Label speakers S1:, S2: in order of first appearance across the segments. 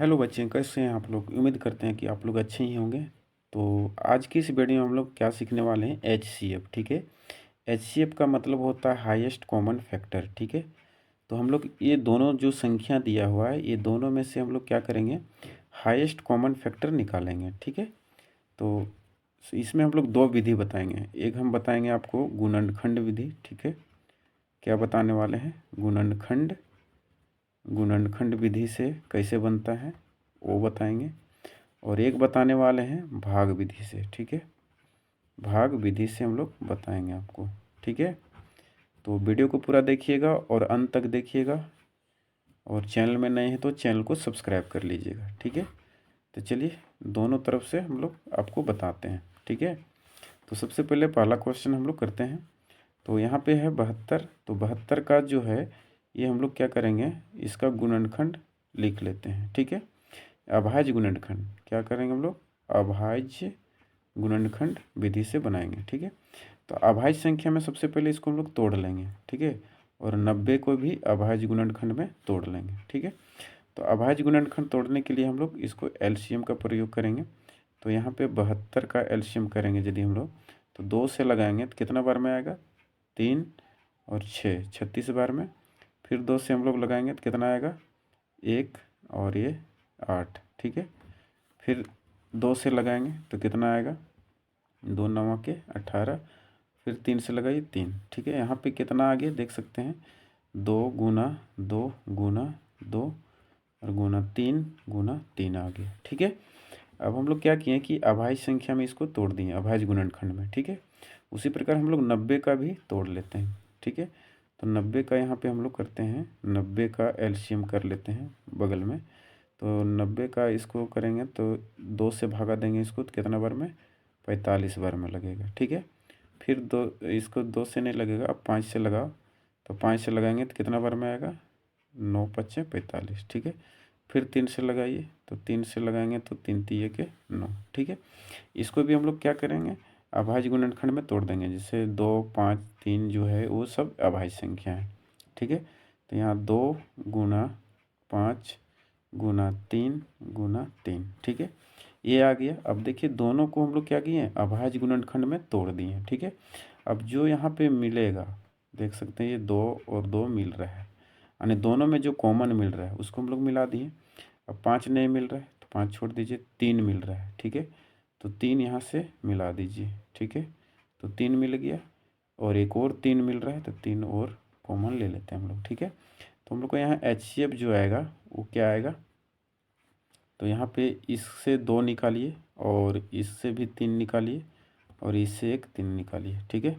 S1: Hello बच्चे, कैसे हैं आप लोग। उम्मीद करते हैं कि आप लोग अच्छे ही होंगे। तो आज की इस वीडियो में हम लोग क्या सीखने वाले हैं, एचसीएफ। ठीक है, एचसीएफ का मतलब होता है हाईएस्ट कॉमन फैक्टर। ठीक है, तो हम लोग ये दोनों जो संख्या दिया हुआ है, ये दोनों में से हम लोग क्या करेंगे, हाईएस्ट कॉमन फैक्टर निकालेंगे। ठीक है, तो इसमें हम लोग दो विधि बताएंगे। एक हम बताएंगे आपको गुणनखंड विधि। ठीक है, क्या बताने वाले हैं, गुणनखंड। गुणनखंड विधि से कैसे बनता है वो बताएंगे। और एक बताने वाले हैं भाग विधि से। ठीक है, भाग विधि से हम लोग बताएंगे आपको। ठीक है, तो वीडियो को पूरा देखिएगा और अंत तक देखिएगा। और चैनल में नए हैं तो चैनल को सब्सक्राइब कर लीजिएगा। ठीक है, तो चलिए दोनों तरफ से हम लोग आपको बताते हैं। ठीक है, तो सबसे पहले पहला क्वेश्चन हम लोग करते हैं। तो यहाँ पे है 72। तो 72 का जो है ये हम लोग क्या करेंगे, इसका गुणनखंड लिख लेते हैं। ठीक है, अभाज्य गुणनखंड क्या करेंगे हम लोग, अभाज्य गुणनखंड विधि से बनाएंगे। ठीक है, तो अभाज्य संख्या में सबसे पहले इसको हम लोग तोड़ लेंगे। ठीक है, और 90 को भी अभाज्य गुणनखंड में तोड़ लेंगे। ठीक है, तो अभाज्य गुणनखंड तोड़ने के लिए हम लोग इसको एलसीएम का प्रयोग करेंगे। तो यहाँ पे 72 का एलसीएम करेंगे यदि हम लोग, तो 2 से लगाएंगे तो कितना बार में आएगा, 3 और 6, 36 बार में। फिर 2 से हम लोग लगाएंगे तो कितना आएगा, 1 और ये 8। ठीक है, फिर 2 से लगाएंगे तो कितना आएगा, 2 9 के 18। फिर 3 से लगाइए 3। ठीक है, यहाँ पे कितना आ गया देख सकते हैं, 2 गुना 2 गुना 2 और गुना 3 गुना 3 आ गया। ठीक है, अब हम लोग क्या किए कि अभाज्य संख्या में इसको तोड़ दिए, अभाज्य गुणनखंड में। ठीक है, उसी प्रकार हम लोग 90 का भी तोड़ लेते हैं। ठीक है, तो 90 का यहाँ पे हम लोग करते हैं, 90 का एलसीएम कर लेते हैं बगल में। तो 90 का इसको करेंगे तो 2 से भागा देंगे इसको तो कितना बार में, 45 बार में लगेगा। ठीक है, फिर 2, इसको 2 से नहीं लगेगा, अब 5 से लगाओ। तो 5 से लगाएंगे तो कितना बार में आएगा, 9 पच्चे 45। ठीक है, फिर 3 से लगाइए, तो 3 से लगाएंगे तो 3 तिये के 9। ठीक है, इसको भी हम लोग क्या करेंगे, अभाज्य गुणनखंड में तोड़ देंगे। जैसे 2 5 3 जो है वो सब अभाज्य संख्या है। ठीक है, तो यहाँ 2 गुना 5 गुना 3 गुना 3। ठीक है, ये आ गया। अब देखिए दोनों को हम लोग क्या किए हैं, अभाज्य गुणनखंड में तोड़ दिए हैं। ठीक है, अब जो यहाँ पे मिलेगा देख सकते हैं, ये 2 और 2 मिल रहा है, यानी दोनों में जो कॉमन मिल रहा है उसको हम लोग मिला दिए। अब 5 नहीं मिल रहा है तो 5 छोड़ दीजिए, 3 मिल रहा है। ठीक है, तो 3 यहाँ से मिला दीजिए। ठीक है, तो 3 मिल गया और एक और 3 मिल रहा है तो 3 और कॉमन ले लेते हैं हम लोग। ठीक है, तो हम लोग को यहाँ एचसीएफ जो आएगा वो क्या आएगा, तो यहाँ पे इससे 2 निकालिए और इससे भी 3 निकालिए और इससे एक 3 निकालिए। ठीक है,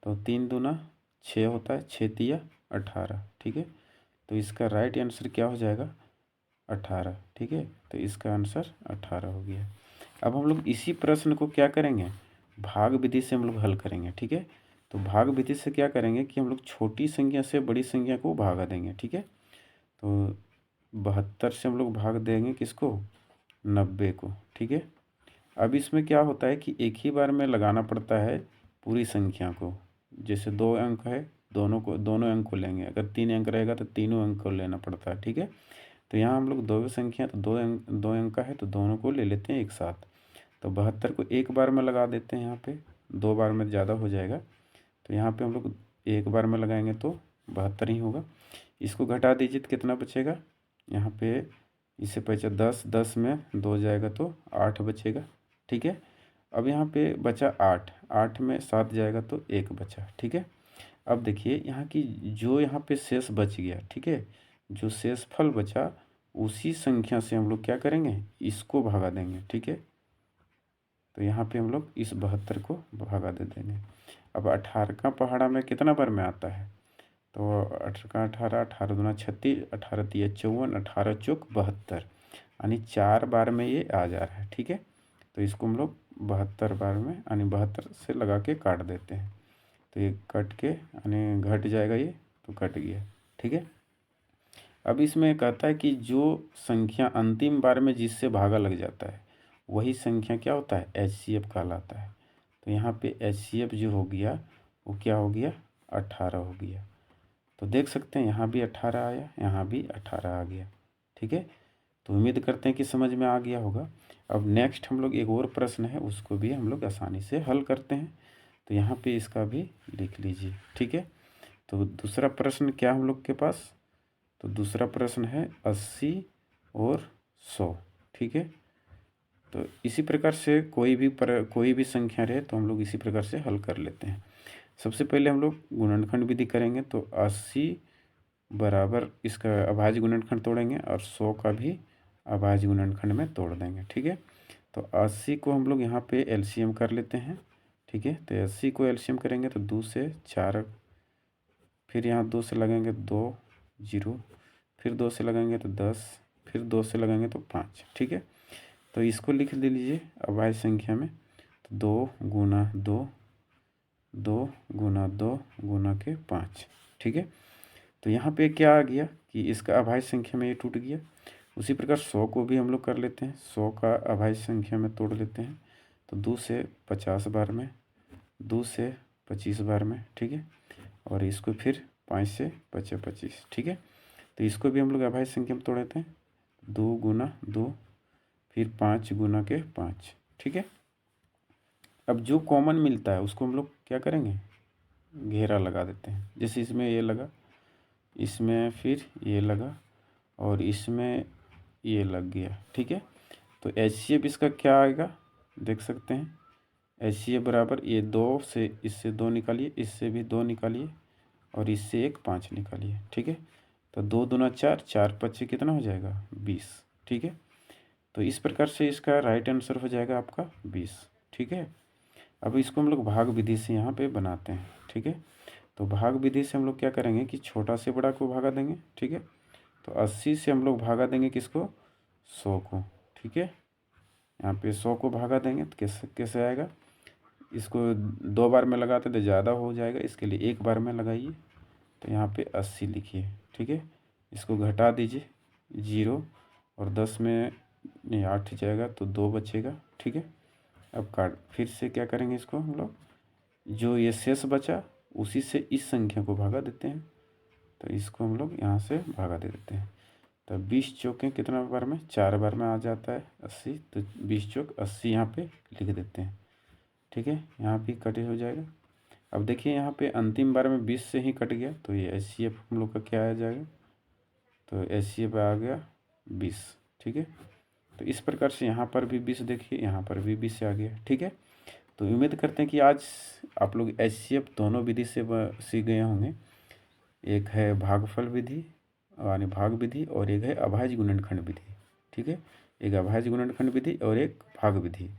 S1: तो 3 दूना 6 होता है, 6 तिया 18। ठीक है, तो इसका राइट आंसर क्या हो जाएगा, 18। ठीक है, तो इसका आंसर 18 हो गया। अब हम लोग इसी प्रश्न को क्या करेंगे, भाग विधि से हम लोग हल करेंगे। ठीक है, तो भाग विधि से क्या करेंगे कि हम लोग छोटी संख्या से बड़ी संख्या को भागा देंगे। ठीक है, तो 72 से हम लोग भाग देंगे किसको, 90 को। ठीक है, अब इसमें क्या होता है कि एक ही बार में लगाना पड़ता है पूरी संख्या को। जैसे 2 अंक है, दोनों अंक को लेंगे। अगर 3 अंक रहेगा तो तीनों अंक को लेना पड़ता है। ठीक है, तो यहाँ हम लोग दो संख्या, तो 2 अंक का है तो दोनों को ले लेते हैं एक साथ। तो 72 को एक बार में लगा देते हैं, यहाँ पे 2 बार में ज़्यादा हो जाएगा। तो यहाँ पे हम लोग एक बार में लगाएंगे तो 72 ही होगा। इसको घटा दीजिए तो कितना बचेगा, यहाँ पे इससे बचा 10, 10 में 2 जाएगा तो 8 बचेगा। ठीक है, अब यहाँ पे बचा 8, 8 में 7 जाएगा तो 1 बचा। ठीक है, अब देखिए यहाँ की जो यहाँ पे शेष बच गया। ठीक है, जो शेष फल बचा उसी संख्या से हम लोग क्या करेंगे, इसको भगा देंगे। ठीक है, तो यहाँ पे हम लोग इस 72 को भगा दे देंगे। अब 18 का पहाड़ा में कितना बार में आता है, तो 18 का 18, 18 दूना 36, 18 तिया 54, 18 चौक 72, यानी 4 बार में ये आ जा रहा है। ठीक है, तो इसको हम लोग 72 बार में यानी 72 से लगा के काट देते हैं। तो ये कट के यानी घट जाएगा, ये तो कट गया। ठीक है, अब इसमें कहता है कि जो संख्या अंतिम बार में जिससे भागा लग जाता है वही संख्या क्या होता है, एचसीएफ कहलाता है। तो यहाँ पे एचसीएफ जो हो गया वो क्या हो गया, 18 हो गया। तो देख सकते हैं यहाँ भी 18 आया, यहाँ भी 18 आ गया। ठीक है, तो उम्मीद करते हैं कि समझ में आ गया होगा। अब नेक्स्ट हम लोग एक और प्रश्न है, उसको भी हम लोग आसानी से हल करते हैं। तो यहाँ पे इसका भी लिख लीजिए, ठीक है। तो दूसरा प्रश्न क्या हम लोग के पास, तो दूसरा प्रश्न है 80 और 100, ठीक है। तो इसी प्रकार से कोई भी संख्या रहे तो हम लोग इसी प्रकार से हल कर लेते हैं। सबसे पहले हम लोग गुणनखंड विधि करेंगे, तो 80 बराबर इसका अभाज्य गुणनखंड तोड़ेंगे और 100 का भी अभाज्य गुणनखंड में तोड़ देंगे, ठीक है। तो 80 को हम लोग यहाँ पे एलसीएम कर लेते हैं, ठीक है। तो 80 को एलसीएम करेंगे तो 2 से 4, फिर यहाँ 2 से लगेंगे 2 0, फिर 2 से लगेंगे तो 10, फिर 2 से लगेंगे तो 5, ठीक है। तो इसको लिख दे लीजिए अभाज्य संख्या में, तो 2 गुना 2, 2 गुना 2 गुना के 5, ठीक है। तो यहाँ पे क्या आ गया कि इसका अभाज्य संख्या में ये टूट गया। उसी प्रकार 100 को भी हम लोग कर लेते हैं, 100 का अभाज्य संख्या में तोड़ लेते हैं। तो 2 से 50 बार में, 2 से 25 बार में, ठीक है। और इसको फिर 5 से 25, ठीक है। तो इसको भी हम लोग अभाज्य संख्या में तोड़ लेते हैं, 2 गुना 2, फिर 5 गुना के 5, ठीक है। अब जो कॉमन मिलता है उसको हम लोग क्या करेंगे, घेरा लगा देते हैं। जैसे इसमें ये लगा, इसमें फिर ये लगा और इसमें ये लग गया, ठीक है। तो HCF इसका क्या आएगा, देख सकते हैं। HCF बराबर ये 2 से इससे 2 निकालिए, इससे भी 2 निकालिए और इससे एक 5 निकालिए, ठीक है। तो 2 दूना 4, 4 पच्चीस कितना हो जाएगा 20, ठीक है। तो इस प्रकार से इसका राइट आंसर हो जाएगा आपका 20, ठीक है। अब इसको हम लोग भाग विधि से यहाँ पे बनाते हैं, ठीक है। तो भाग विधि से हम लोग क्या करेंगे कि छोटा से बड़ा को भागा देंगे, ठीक है। तो 80 से हम लोग भागा देंगे किसको, 100 को, ठीक है। यहाँ पे 100 को भागा देंगे तो कैसे कैसे आएगा, इसको 2 बार में लगाते तो ज़्यादा हो जाएगा, इसके लिए 1 बार में लगाइए। तो यहाँ पे 80 लिखिए, ठीक है। इसको घटा दीजिए 0 और 10 में नहीं 8 जाएगा तो 2 बचेगा, ठीक है। अब काट फिर से क्या करेंगे, इसको हम लोग जो ये शेष बचा उसी से इस संख्या को भागा देते हैं। तो इसको हम लोग यहाँ से भागा दे देते हैं। तो 20 चौके कितना बार में, 4 बार में आ जाता है 80। तो 20 चौक 80 यहाँ पे लिख देते हैं, ठीक है। यहाँ भी कटे हो जाएगा। अब देखिए यहाँ पे अंतिम बार में 20 से ही कट गया, तो ये HCF हम लोग का क्या आ जाएगा, तो HCF आ गया 20, ठीक है। तो इस प्रकार से यहाँ पर भी 20 देखिए, यहाँ पर भी 20 आ गया, ठीक है। तो उम्मीद करते हैं कि आज आप लोग HCF दोनों विधि से सीख गए होंगे। एक है भागफल विधि यानी भाग विधि और एक है अभाज्य गुणनखंड विधि, ठीक है। एक अभाज्य गुणनखंड विधि और एक भाग विधि।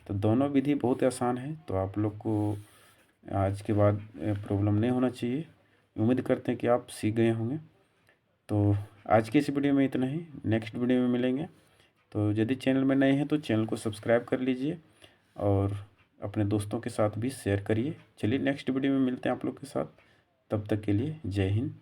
S1: तो दोनों विधि बहुत आसान है, तो आप लोग को आज के बाद प्रॉब्लम नहीं होना चाहिए। उम्मीद करते हैं कि आप सीख गए होंगे। तो आज की इस वीडियो में इतना ही, नेक्स्ट वीडियो में मिलेंगे। तो यदि चैनल में नए हैं तो चैनल को सब्सक्राइब कर लीजिए और अपने दोस्तों के साथ भी शेयर करिए। चलिए नेक्स्ट वीडियो में मिलते हैं आप लोग के साथ, तब तक के लिए जय हिंद।